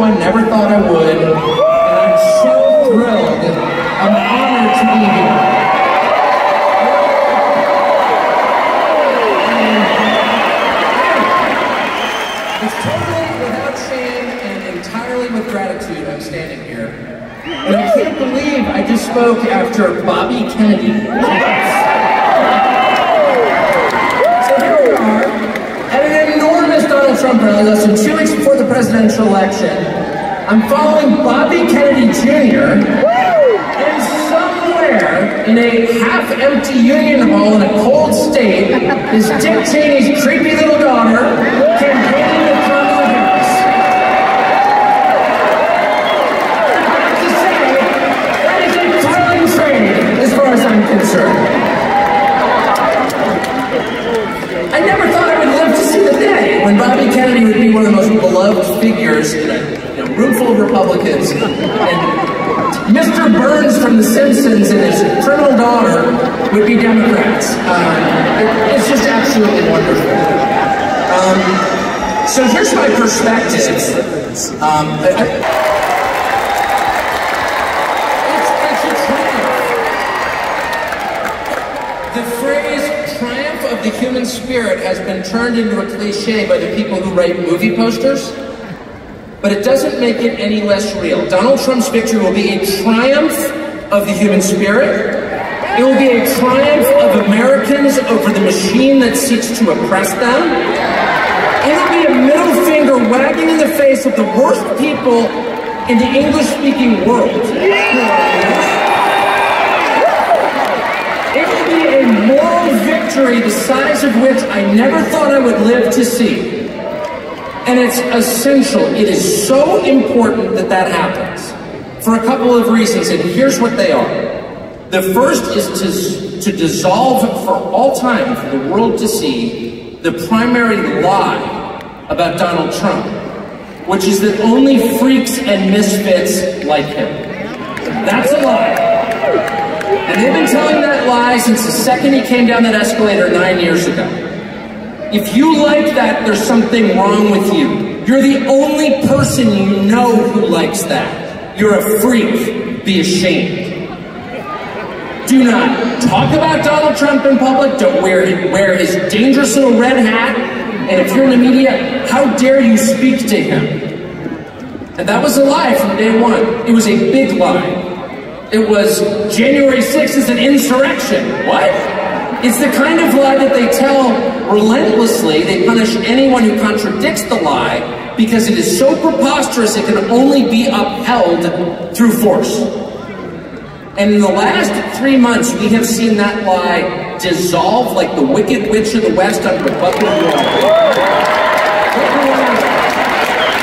one, never thought I would, and I'm so thrilled. I'm honored to be here. It's totally without shame and entirely with gratitude I'm standing here. And I can't believe I just spoke after Bobby Kennedy. So here we are, at an enormous Donald Trump rally less than 2 weeks before the presidential election. I'm following Bobby Kennedy Jr. and somewhere in a half-empty Union Hall in a cold state is Dick Cheney's creepy little daughter campaigning with Kamala Harris. I have to say, that is a thrilling trade as far as I'm concerned. I never thought I would live to see the day when Bobby Kennedy would be one of the most beloved figures in a room full of Republicans, and Mr. Burns from The Simpsons and his criminal daughter would be Democrats. It's just absolutely wonderful. So here's my perspective. It's a triumph. The phrase triumph of the human spirit has been turned into a cliche by the people who write movie posters. But it doesn't make it any less real. Donald Trump's victory will be a triumph of the human spirit. It will be a triumph of Americans over the machine that seeks to oppress them. It will be a middle finger wagging in the face of the worst people in the English-speaking world. It will be a moral victory the size of which I never thought I would live to see. And it's essential, it is so important that that happens for a couple of reasons, and here's what they are. The first is to dissolve for all time, for the world to see, the primary lie about Donald Trump, which is that only freaks and misfits like him. That's a lie. And they've been telling that lie since the second he came down that escalator 9 years ago. If you like that, there's something wrong with you. You're the only person you know who likes that. You're a freak. Be ashamed. Do not talk about Donald Trump in public. Don't wear his dangerous little red hat. And if you're in the media, how dare you speak to him? And that was a lie from day one. It was a big lie. It was January 6th is an insurrection. What? It's the kind of lie that they tell relentlessly. They punish anyone who contradicts the lie because it is so preposterous it can only be upheld through force. And in the last 3 months, we have seen that lie dissolve like the Wicked Witch of the West under a bucket of water.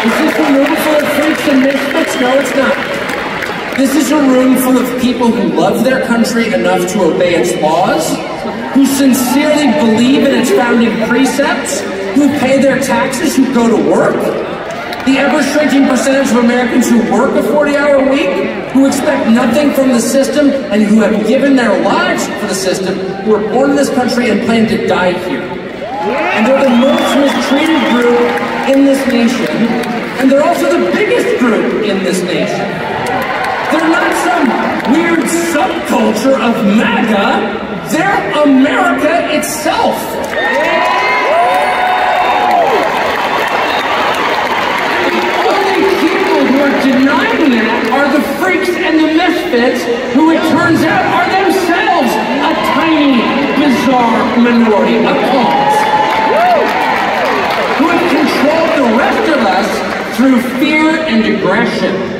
Is this a room full of freaks and misfits? No, it's not. This is a room full of people who love their country enough to obey its laws, who sincerely believe in its founding precepts, who pay their taxes, who go to work. The ever-shrinking percentage of Americans who work a 40-hour week, who expect nothing from the system, and who have given their lives for the system, who were born in this country and plan to die here. And they're the most mistreated group in this nation, and they're also the biggest group in this nation. They're not some weird subculture of MAGA. They're America itself. The only people who are denying that are the freaks and the misfits, who it turns out are themselves a tiny, bizarre minority of cults, who have controlled the rest of us through fear and aggression.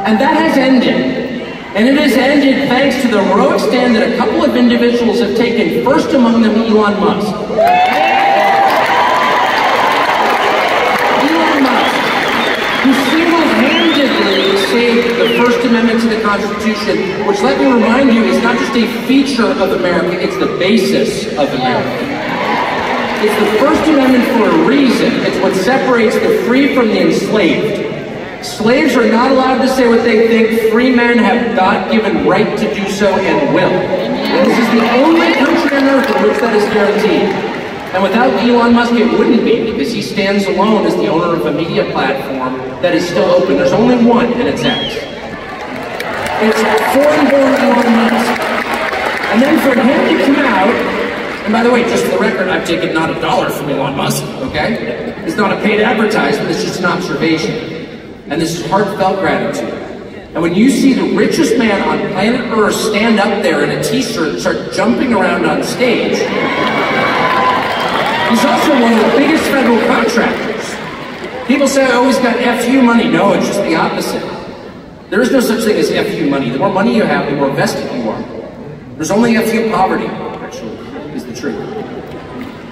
And that has ended. And it has ended thanks to the heroic stand that a couple of individuals have taken, first among them Elon Musk. Elon Musk, who single-handedly saved the First Amendment to the Constitution, which, let me remind you, is not just a feature of America, it's the basis of America. It's the First Amendment for a reason. It's what separates the free from the enslaved. Slaves are not allowed to say what they think. Free men have God-given right to do so and will. And this is the only country on earth in which that is guaranteed. And without Elon Musk, it wouldn't be, because he stands alone as the owner of a media platform that is still open. There's only one, and it's X. It's foreign-born Elon Musk. And then for him to come out, and by the way, just for the record, I've taken not $1 from Elon Musk, okay? It's not a paid advertisement, it's just an observation. And this is heartfelt gratitude. And when you see the richest man on planet Earth stand up there in a t-shirt and start jumping around on stage, he's also one of the biggest federal contractors. People say, oh, he's got FU money. No, it's just the opposite. There is no such thing as FU money. The more money you have, the more vested you are. There's only FU poverty, actually, is the truth.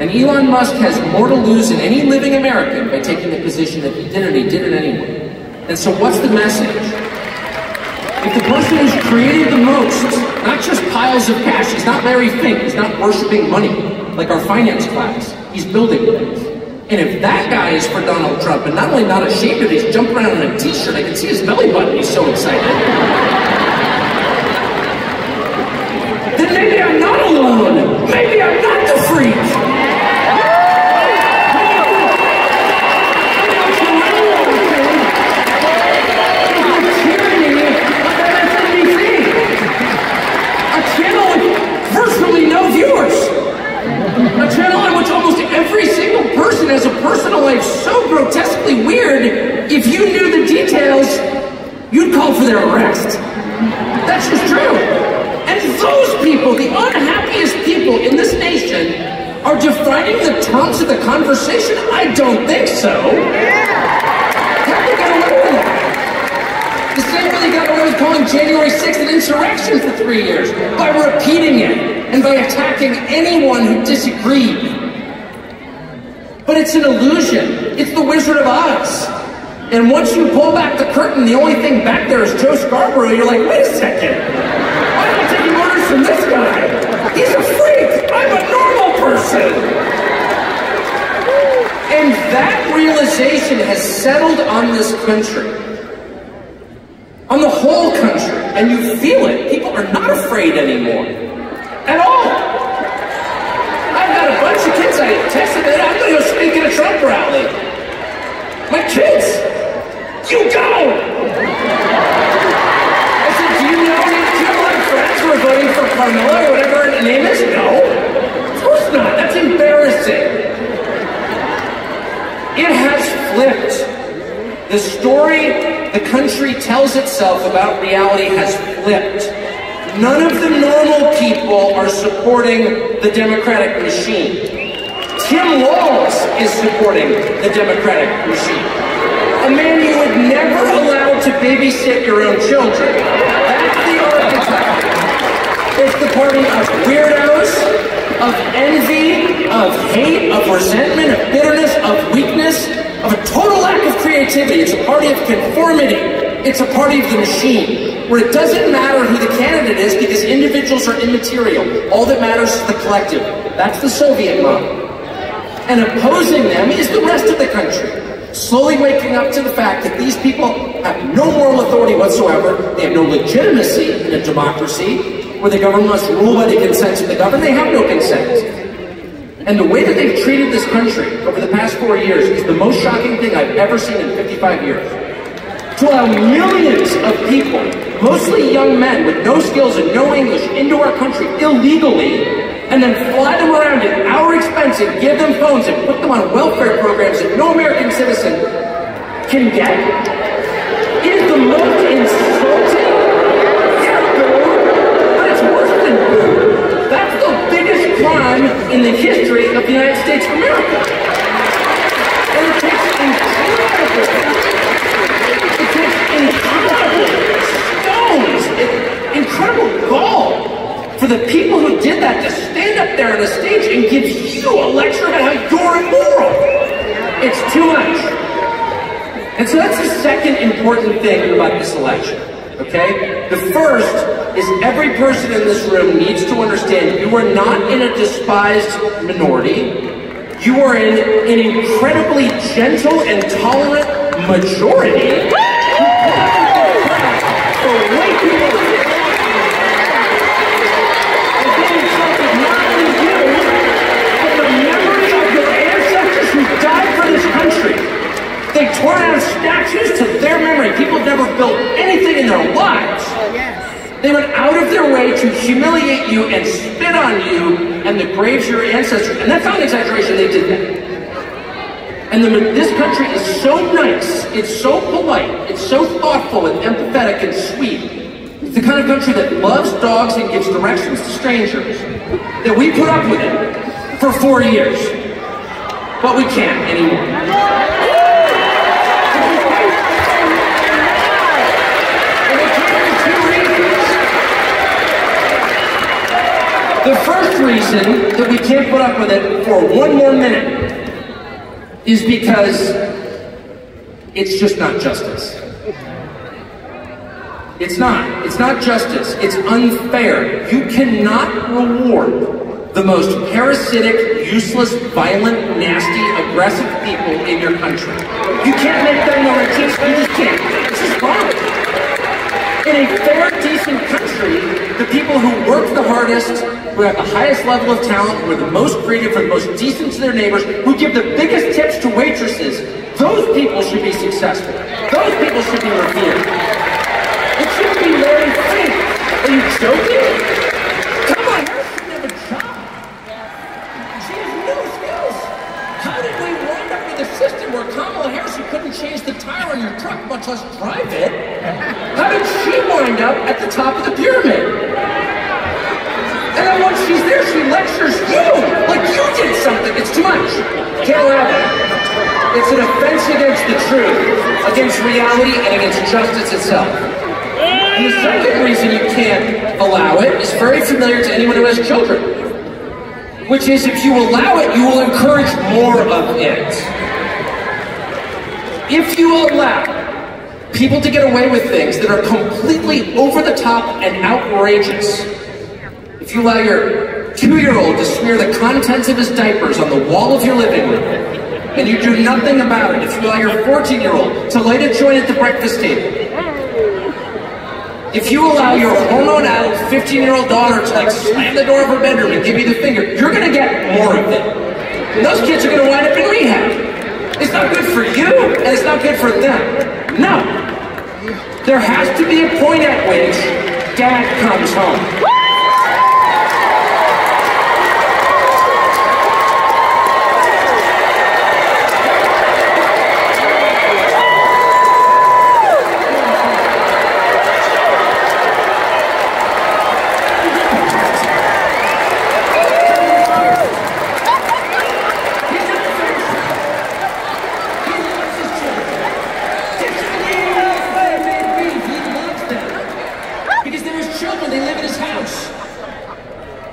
And Elon Musk has more to lose than any living American by taking the position that he did, and he did it anyway. And so what's the message? If the person who's created the most, not just piles of cash, he's not Larry Fink, he's not worshiping money like our finance class, he's building things. And if that guy is for Donald Trump, and not only not ashamed of it, he's jumping around in a t-shirt, I can see his belly button, he's so excited. Then maybe I'm not alone, maybe I'm not the freak. A channel in which almost every single person has a personal life so grotesquely weird, if you knew the details, you'd call for their arrest. That's just true. And those people, the unhappiest people in this nation, are defining the terms of the conversation? I don't think so. How did they get away with that? The same way they got away with calling January 6th an insurrection for 3 years, by repeating it. And by attacking anyone who disagreed. But it's an illusion. It's the Wizard of Oz. And once you pull back the curtain, the only thing back there is Joe Scarborough, you're like, wait a second. Why am I taking orders from this guy? He's a freak. I'm a normal person. And that realization has settled on this country. On the whole country. And you feel it. People are not afraid anymore. At all. I've got a bunch of kids I texted that I'm going to go speak at a Trump rally. My kids, you go! I said, do you know any of my friends who are voting for Carmilla or whatever her name is? No. Of course not. That's embarrassing. It has flipped. The story the country tells itself about reality has flipped. None of the normal people are supporting the Democratic machine. Tim Walz is supporting the Democratic machine. A man you would never allow to babysit your own children. That's the archetype. It's the party of weirdos, of envy, of hate, of resentment, of bitterness, of weakness, of a total lack of creativity. It's a party of conformity. It's a party of the machine, where it doesn't matter who the candidate is because individuals are immaterial. All that matters is the collective. That's the Soviet model. And opposing them is the rest of the country, slowly waking up to the fact that these people have no moral authority whatsoever. They have no legitimacy in a democracy where the government must rule by the consent of the governed. They have no consent. And the way that they've treated this country over the past 4 years is the most shocking thing I've ever seen in 55 years. To allow millions of people, mostly young men with no skills and no English, into our country illegally, and then fly them around at our expense and give them phones and put them on welfare programs that no American citizen can get. It is the most insulting, but it's worse than boo. That's the biggest crime in the history of the United States of America. And it takes incredible gall for the people who did that to stand up there on a stage and give you a lecture about how you're immoral. It's too much. And so that's the second important thing about this election, okay? The first is every person in this room needs to understand you are not in a despised minority. You are in an incredibly gentle and tolerant majority. Memory build anything in their lives. They went out of their way to humiliate you and spit on you and the graves of your ancestors. And that's not an exaggeration, they did that. And this country is so nice, it's so polite, it's so thoughtful and empathetic and sweet. It's the kind of country that loves dogs and gives directions to strangers. That we put up with it for 4 years. But we can't anymore. And we can't for 2 reasons. The first reason that we can't put up with it for 1 more minute is because it's just not justice. It's not. It's not justice. It's unfair. You cannot reward the most parasitic, useless, violent, nasty, aggressive people in your country. You can't make them more just. You just can't. It's just wrong. In a fair, decent country, the people who work the hardest, who have the highest level of talent, who are the most creative, who are the most decent to their neighbors, who give the biggest tips to waitresses, those people should be successful. Those people should be revered. It shouldn't be Larry Fink. Are you joking? Kamala Harris shouldn't have a job. She has no skills. How did we wind up with a system where Kamala Harris, you couldn't change the tire on your truck, much less drive it? How did she wind up at the top of the pyramid? And then once she's there, she lectures you like you did something. It's too much. Can't allow it. It's an offense against the truth, against reality, and against justice itself. And the second reason you can't allow it is very familiar to anyone who has children, which is if you allow it, you will encourage more of it. If you allow people to get away with things that are completely over the top and outrageous, if you allow your 2-year-old to smear the contents of his diapers on the wall of your living room, and you do nothing about it, if you allow your 14-year-old to light a joint at the breakfast table, if you allow your hormone-addled 15-year-old daughter to like slam the door of her bedroom and give you the finger, you're gonna get more of it. And those kids are gonna wind up in rehab. It's not good for you, and it's not good for them. No. There has to be a point at which Dad comes home.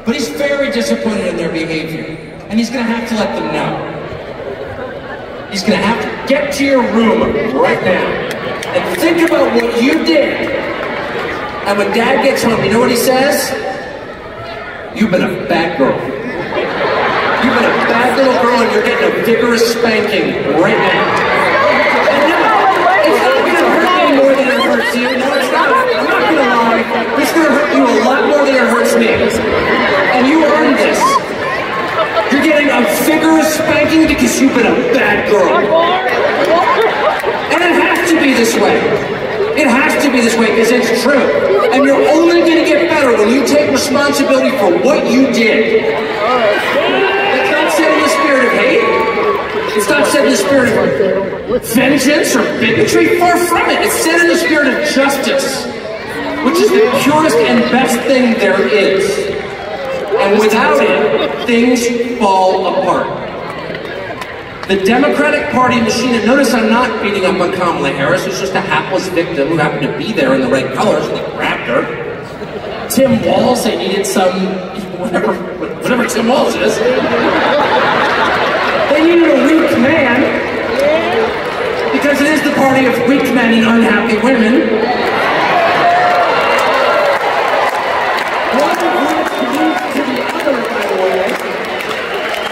But he's very disappointed in their behavior, and he's gonna have to let them know. He's gonna have to get to your room right now and think about what you did. And when Dad gets home, you know what he says? You've been a bad girl. You've been a bad little girl, and you're getting a vigorous spanking right now. And no, it's not gonna hurt any more than it hurts you. No, it's not. I'm not gonna lie. It's gonna hurt you a lot more than it hurts me. And you earned this. You're getting a vigorous spanking because you've been a bad girl. And it has to be this way. It has to be this way because it's true. And you're only going to get better when you take responsibility for what you did. It's not said in the spirit of hate. It's not said in the spirit of vengeance or bigotry. Far from it. It's said in the spirit of justice, which is the purest and best thing there is. And without it, things fall apart. The Democratic Party machine, and notice I'm not beating up on Kamala Harris, who's just a hapless victim who happened to be there in the right colors and they grabbed her. Tim Walz, they needed some, whatever Tim Walz is. They needed a weak man, because it is the party of weak men and unhappy women.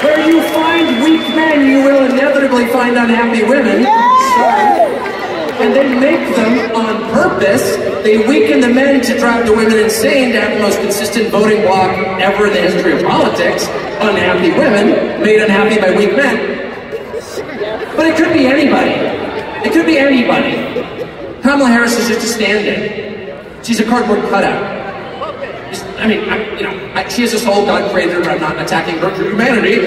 Where you find weak men, you will inevitably find unhappy women. Sorry. And they make them on purpose. They weaken the men to drive the women insane, to have the most consistent voting bloc ever in the history of politics. Unhappy women, made unhappy by weak men. But it could be anybody. It could be anybody. Kamala Harris is just a stand-in. She's a cardboard cutout. She has this whole God created her, I'm not attacking her for humanity.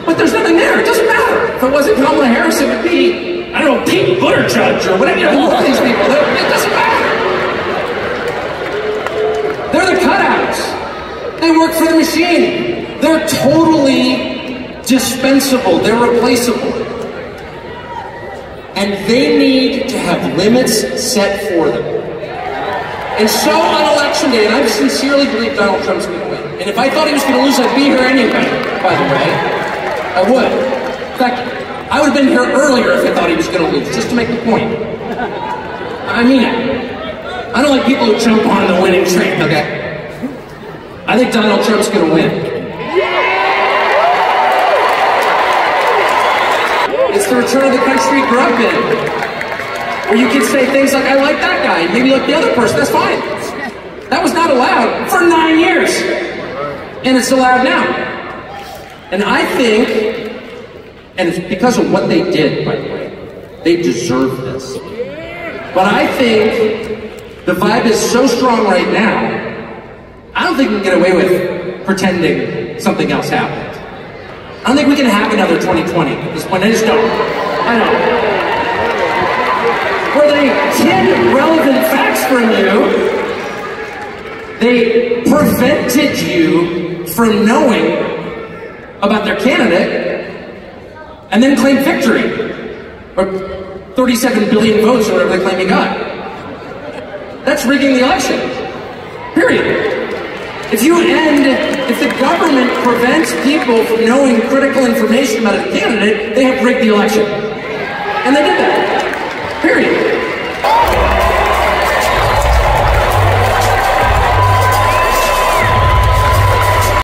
But there's nothing there, it doesn't matter. If it wasn't Kamala Harris, it would be, I don't know, Pete Buttigieg or whatever, all of these people. It doesn't matter. They're the cutouts. They work for the machine. They're totally dispensable. They're replaceable. And they need to have limits set for them. And so on election day, and I sincerely believe Donald Trump's going to win. And if I thought he was going to lose, I'd be here anyway, by the way. I would. In fact, I would have been here earlier if I thought he was going to lose, just to make the point. I mean it. I don't like people who jump on the winning train, okay? I think Donald Trump's going to win. It's the return of the country he grew up in. Where you can say things like, I like that guy, maybe like the other person, that's fine. That was not allowed for 9 years. And it's allowed now. And I think, and it's because of what they did, by the way, they deserve this. But I think the vibe is so strong right now, I don't think we can get away with pretending something else happened. I don't think we can have another 2020 at this point. I just don't. I don't. Where they hid relevant facts from you, they prevented you from knowing about their candidate, and then claimed victory. Or 37 billion votes, or whatever they claim he got. That's rigging the election. Period. If the government prevents people from knowing critical information about a candidate, they have rigged the election. And they did that.